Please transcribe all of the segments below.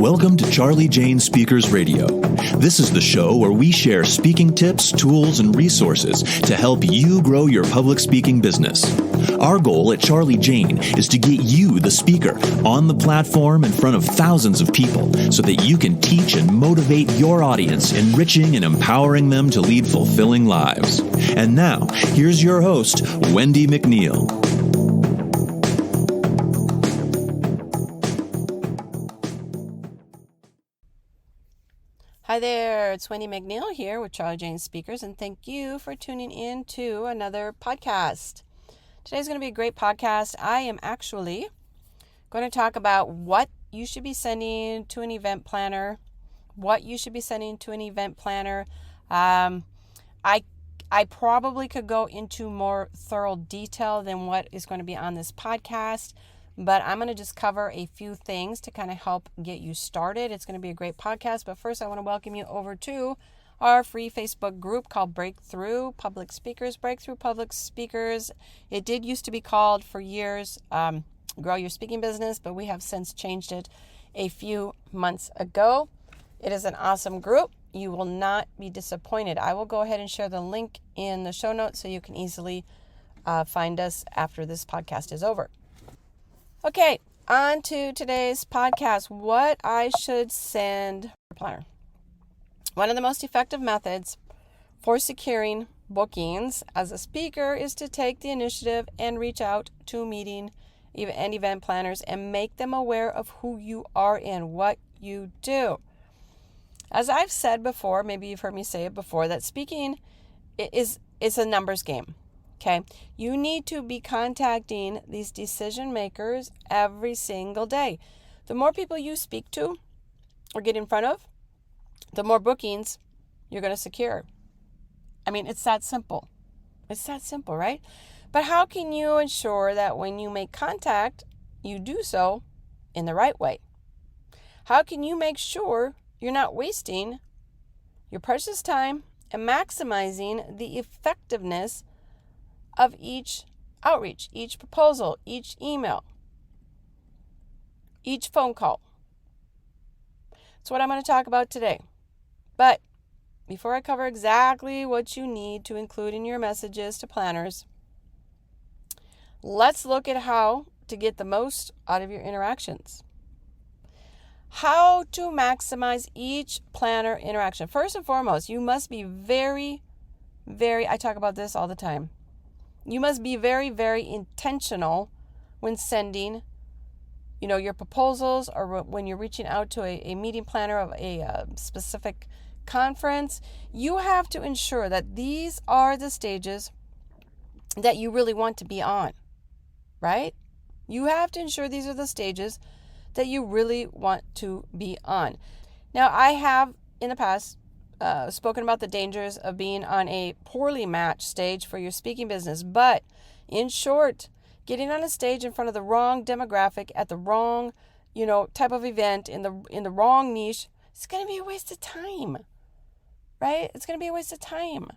Welcome to Charlie Jane Speakers Radio. This is the show where we share speaking tips, tools, and resources to help you grow your public speaking business. Our goal at Charlie Jane is to get you, the speaker, on the platform in front of thousands of people so that you can teach and motivate your audience, enriching and empowering them to lead fulfilling lives. And now, here's your host, Wendy McNeil. Hi there, it's Wendy McNeil here with Charlie Jane Speakers, and thank you for tuning in to another podcast. Today's going to be a great podcast. I am actually going to talk about what you should be sending to an event planner, I probably could go into more thorough detail than what is going to be on this podcast, but I'm going to just cover a few things to kind of help get you started. It's going to be a great podcast, but first I want to welcome you over to our free Facebook group called Breakthrough Public Speakers. Breakthrough Public Speakers. It did used to be called for years Grow Your Speaking Business, but we have since changed it a few months ago. It is an awesome group. You will not be disappointed. I will go ahead and share the link in the show notes so you can easily find us after this podcast is over. Okay, on to today's podcast, what I should send a planner. One of the most effective methods for securing bookings as a speaker is to take the initiative and reach out to meeting and event planners and make them aware of who you are and what you do. As I've said before, maybe you've heard me say it before, that speaking is a numbers game. Okay, you need to be contacting these decision makers every single day. The more people you speak to or get in front of, the more bookings you're going to secure. I mean, it's that simple. It's that simple, right? But how can you ensure that when you make contact, you do so in the right way? How can you make sure you're not wasting your precious time and maximizing the effectiveness of each outreach, each proposal, each email, each phone call? That's what I'm going to talk about today. But before I cover exactly what you need to include in your messages to planners, let's look at how to get the most out of your interactions. How to maximize each planner interaction. First and foremost, you must be very, I talk about this all the time. You must be very, very intentional when sending, your proposals or when you're reaching out to a meeting planner of a specific conference. You have to ensure that these are the stages that you really want to be on, right? You have to ensure these are the stages that you really want to be on. Now, I have in the past spoken about the dangers of being on a poorly matched stage for your speaking business. But in short, getting on a stage in front of the wrong demographic at the wrong, type of event in the wrong niche, it's going to be a waste of time, right? It's going to be a waste of time.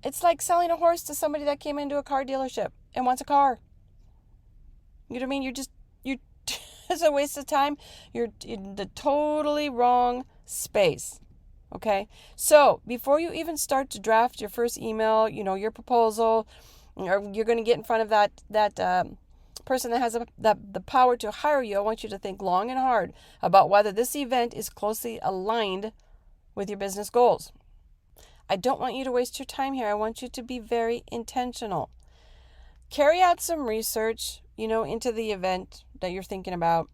It's like selling a horse to somebody that came into a car dealership and wants a car. You know what I mean? It's a waste of time. You're in the totally wrong space. Okay? So before you even start to draft your first email, your proposal, or you're going to get in front of that person that has the power to hire you, I want you to think long and hard about whether this event is closely aligned with your business goals. I don't want you to waste your time here. I want you to be very intentional. Carry out some research, into the event that you're thinking about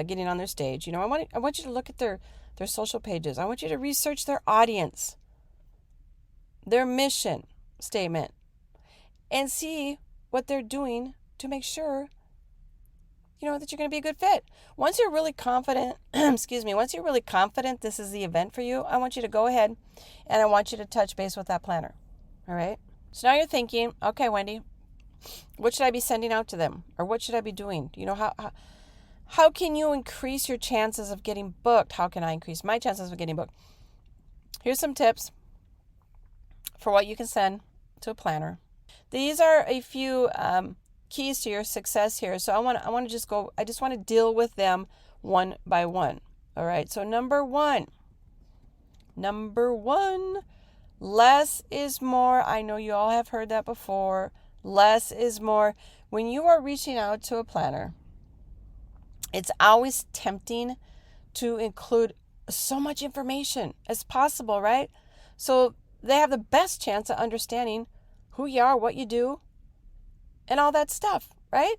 getting on their stage. I want you to look at their social pages. I want you to research their audience, their mission statement, and see what they're doing to make sure, that you're going to be a good fit. Once you're really confident, once you're really confident this is the event for you, I want you to go ahead and I want you to touch base with that planner. All right? So now you're thinking, okay, Wendy, what should I be sending out to them? Or what should I be doing? How can you increase your chances of getting booked? How can I increase my chances of getting booked? Here's some tips for what you can send to a planner. These are a few keys to your success here. So I just want to deal with them one by one. All right. So number one, less is more. I know you all have heard that before. Less is more. When you are reaching out to a planner, it's always tempting to include so much information as possible, right? So they have the best chance of understanding who you are, what you do, and all that stuff, right?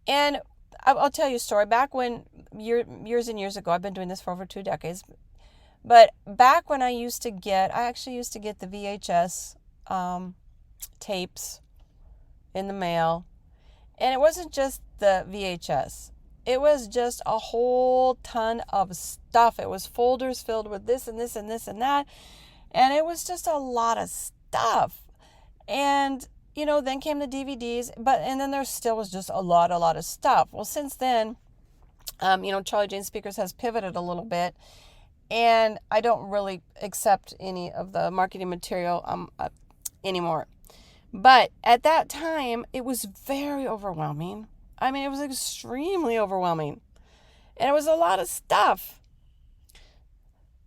And I'll tell you a story. Back when, years and years ago, I've been doing this for over 2 decades, but back when I actually used to get the VHS tapes in the mail, and it wasn't just the VHS. It was just a whole ton of stuff. It was folders filled with this and this and this and that, and it was just a lot of stuff. And then came the DVDs, and then there still was just a lot of stuff. Well, since then, Charlie Jane Speakers has pivoted a little bit, and I don't really accept any of the marketing material anymore. But at that time, it was very overwhelming. I mean, it was extremely overwhelming, and it was a lot of stuff.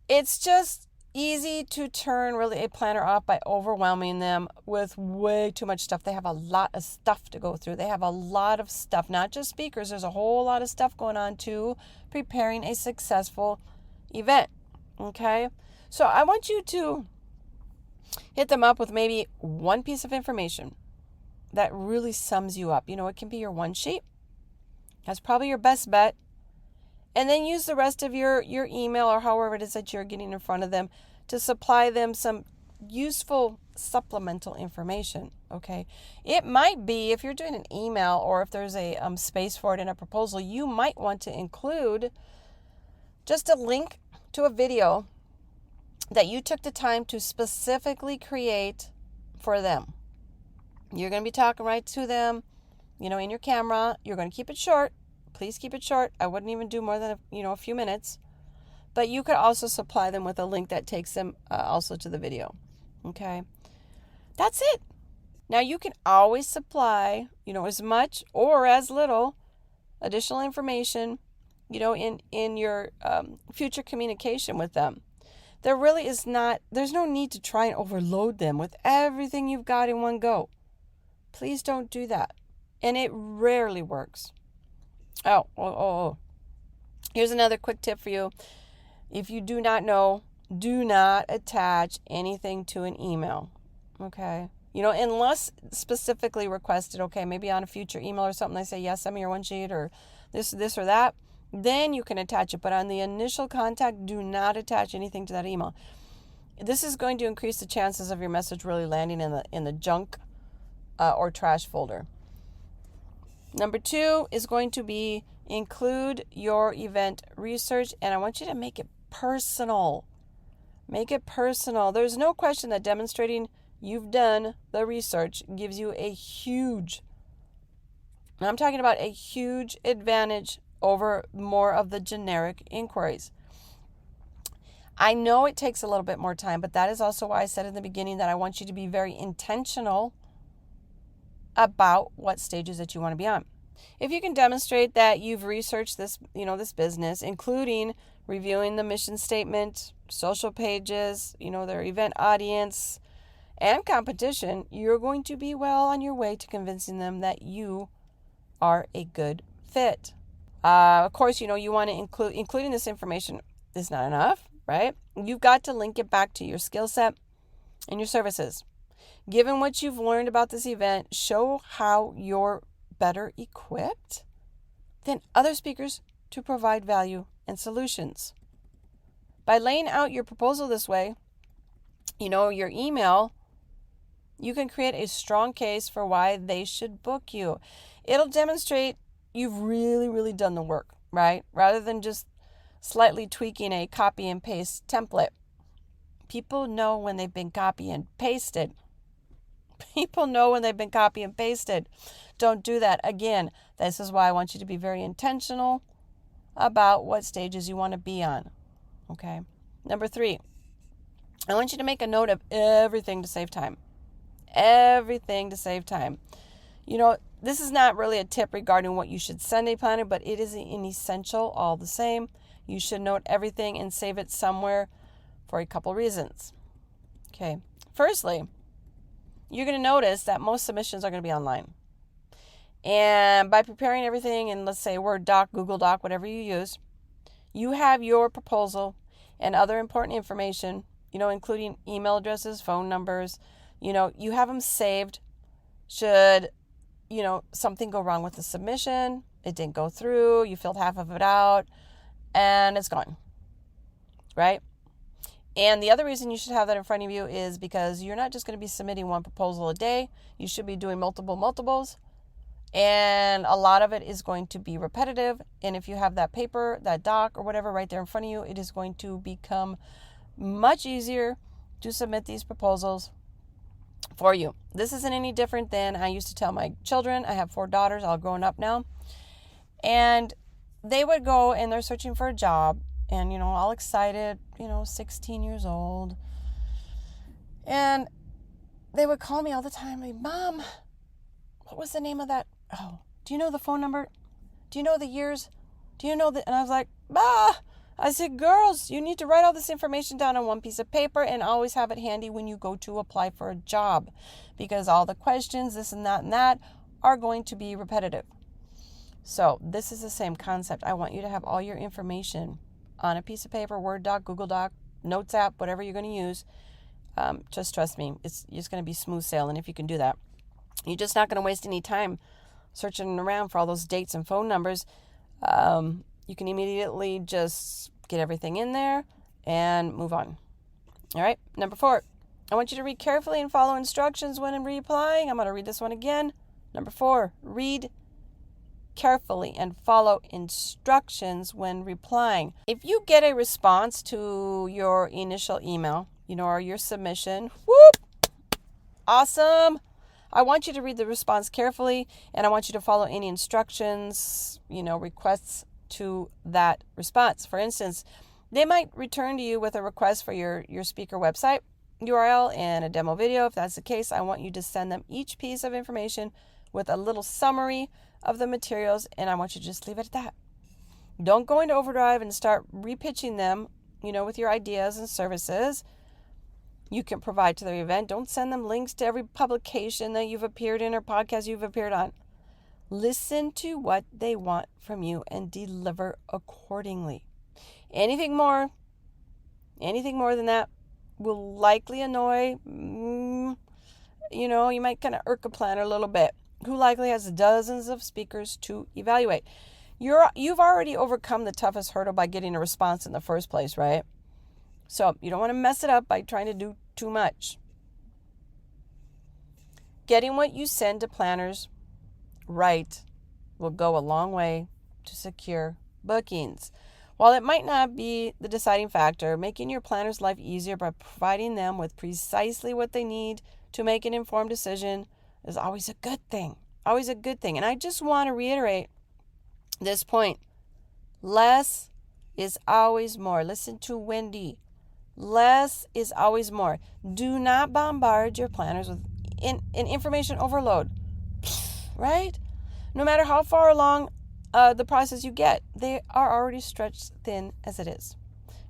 It's just easy to turn really a planner off by overwhelming them with way too much stuff. They have a lot of stuff to go through. They have a lot of stuff, not just speakers. There's a whole lot of stuff going on to preparing a successful event. Okay? So I want you to hit them up with maybe one piece of information that really sums you up. It can be your one sheet. That's probably your best bet. And then use the rest of your email or however it is that you're getting in front of them to supply them some useful supplemental information, okay? It might be, if you're doing an email or if there's a space for it in a proposal, you might want to include just a link to a video that you took the time to specifically create for them. You're going to be talking right to them, in your camera. You're going to keep it short. Please keep it short. I wouldn't even do more than a few minutes. But you could also supply them with a link that takes them also to the video. Okay? That's it. Now you can always supply, as much or as little additional information, in your future communication with them. There's no need to try and overload them with everything you've got in one go. Please don't do that. And it rarely works. Oh. Here's another quick tip for you. If you do not know, do not attach anything to an email. Okay? Unless specifically requested, okay, maybe on a future email or something, they say, yes, send me your one sheet or this or that, then you can attach it. But on the initial contact, do not attach anything to that email. This is going to increase the chances of your message really landing in the junk or trash folder. Number 2 is going to be include your event research, and I want you to make it personal. Make it personal. There's no question that demonstrating you've done the research gives you a huge, and I'm talking about a huge advantage over more of the generic inquiries. I know it takes a little bit more time, but that is also why I said in the beginning that I want you to be very intentional about what stages that you want to be on. If you can demonstrate that you've researched this, this business, including reviewing the mission statement, social pages, their event audience, and competition, you're going to be well on your way to convincing them that you are a good fit. Of course, you want to including this information is not enough, right? You've got to link it back to your skill set and your services. Given what you've learned about this event, show how you're better equipped than other speakers to provide value and solutions. By laying out your proposal this way, your email, you can create a strong case for why they should book you. It'll demonstrate you've really, really done the work, right? Rather than just slightly tweaking a copy and paste template. People know when they've been copy and pasted. People know when they've been copy and pasted. Don't do that. Again, this is why I want you to be very intentional about what stages you want to be on. Okay. Number 3, I want you to make a note of everything to save time. Everything to save time. this is not really a tip regarding what you should send a planner, but it is an essential all the same. You should note everything and save it somewhere for a couple reasons. Okay. Firstly, you're going to notice that most submissions are going to be online. And by preparing everything in, let's say, Word doc, Google Doc, whatever you use, you have your proposal and other important information, including email addresses, phone numbers, you have them saved. Should, something go wrong with the submission, it didn't go through, you filled half of it out, and it's gone, right? And the other reason you should have that in front of you is because you're not just going to be submitting one proposal a day. You should be doing multiples. And a lot of it is going to be repetitive. And if you have that paper, that doc, or whatever right there in front of you, it is going to become much easier to submit these proposals for you. This isn't any different than I used to tell my children. I have 4 daughters, all grown up now. And they would go and they're searching for a job. And, all excited, 16 years old. And they would call me all the time, like, Mom, what was the name of that? Oh, do you know the phone number? Do you know the years? Do you know the... And I was like, I said, girls, you need to write all this information down on one piece of paper and always have it handy when you go to apply for a job. Because all the questions, this and that, are going to be repetitive. So this is the same concept. I want you to have all your information on a piece of paper, Word doc, Google Doc, Notes app, whatever you're going to use. Just trust me, it's going to be smooth sailing if you can do that. You're just not going to waste any time searching around for all those dates and phone numbers. You can immediately just get everything in there and move on. All right. Number 4, I want you to read carefully and follow instructions when replying. I'm going to read this one again. Number 4, read carefully and follow instructions when replying. If you get a response to your initial email, or your submission, awesome. I want you to read the response carefully, and I want you to follow any instructions, requests to that response. For instance, they might return to you with a request for your speaker website URL and a demo video. If that's the case, I want you to send them each piece of information with a little summary of the materials, and I want you to just leave it at that. Don't go into overdrive and start repitching them, with your ideas and services you can provide to their event. Don't send them links to every publication that you've appeared in or podcast you've appeared on. Listen to what they want from you and deliver accordingly. Anything more than that will likely annoy, you might kind of irk a planner a little bit, who likely has dozens of speakers to evaluate. You've already overcome the toughest hurdle by getting a response in the first place, right? So you don't want to mess it up by trying to do too much. Getting what you send to planners right will go a long way to secure bookings. While it might not be the deciding factor, making your planner's life easier by providing them with precisely what they need to make an informed decision is always a good thing. Always a good thing. And I just want to reiterate this point. Less is always more. Listen to Wendy. Less is always more. Do not bombard your planners with an information overload, right? No matter how far along the process you get, they are already stretched thin as it is.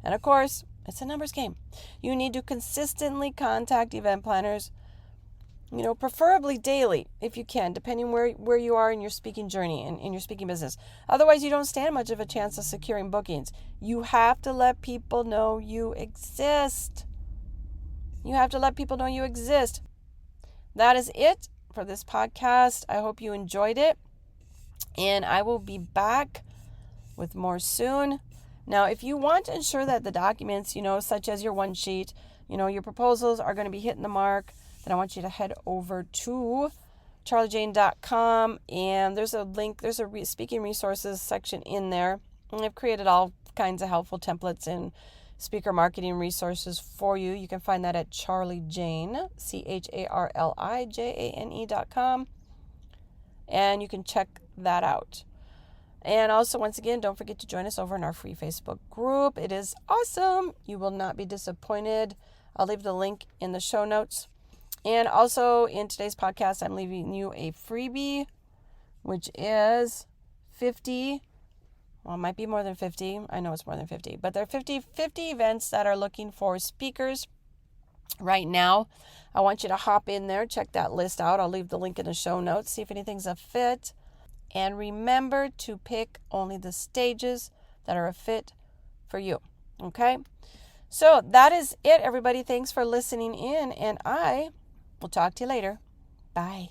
And of course, it's a numbers game. You need to consistently contact event planners, preferably daily if you can, depending where you are in your speaking journey and in your speaking business. Otherwise, you don't stand much of a chance of securing bookings. You have to let people know you exist. You have to let people know you exist. That is it for this podcast. I hope you enjoyed it. And I will be back with more soon. Now, if you want to ensure that the documents, such as your one sheet, your proposals are going to be hitting the mark, then I want you to head over to charliejane.com, and there's a link, there's a speaking resources section in there. And I've created all kinds of helpful templates and speaker marketing resources for you. You can find that at charliejane, CharliJane.com, and you can check that out. And also, once again, don't forget to join us over in our free Facebook group. It is awesome. You will not be disappointed. I'll leave the link in the show notes. And also, in today's podcast, I'm leaving you a freebie which is 50. Well, it might be more than 50. I know it's more than 50, but there are 50 events that are looking for speakers right now. I want you to hop in there, check that list out. I'll leave the link in the show notes, see if anything's a fit. And remember to pick only the stages that are a fit for you. Okay? So that is it, everybody. Thanks for listening in, and I will talk to you later. Bye.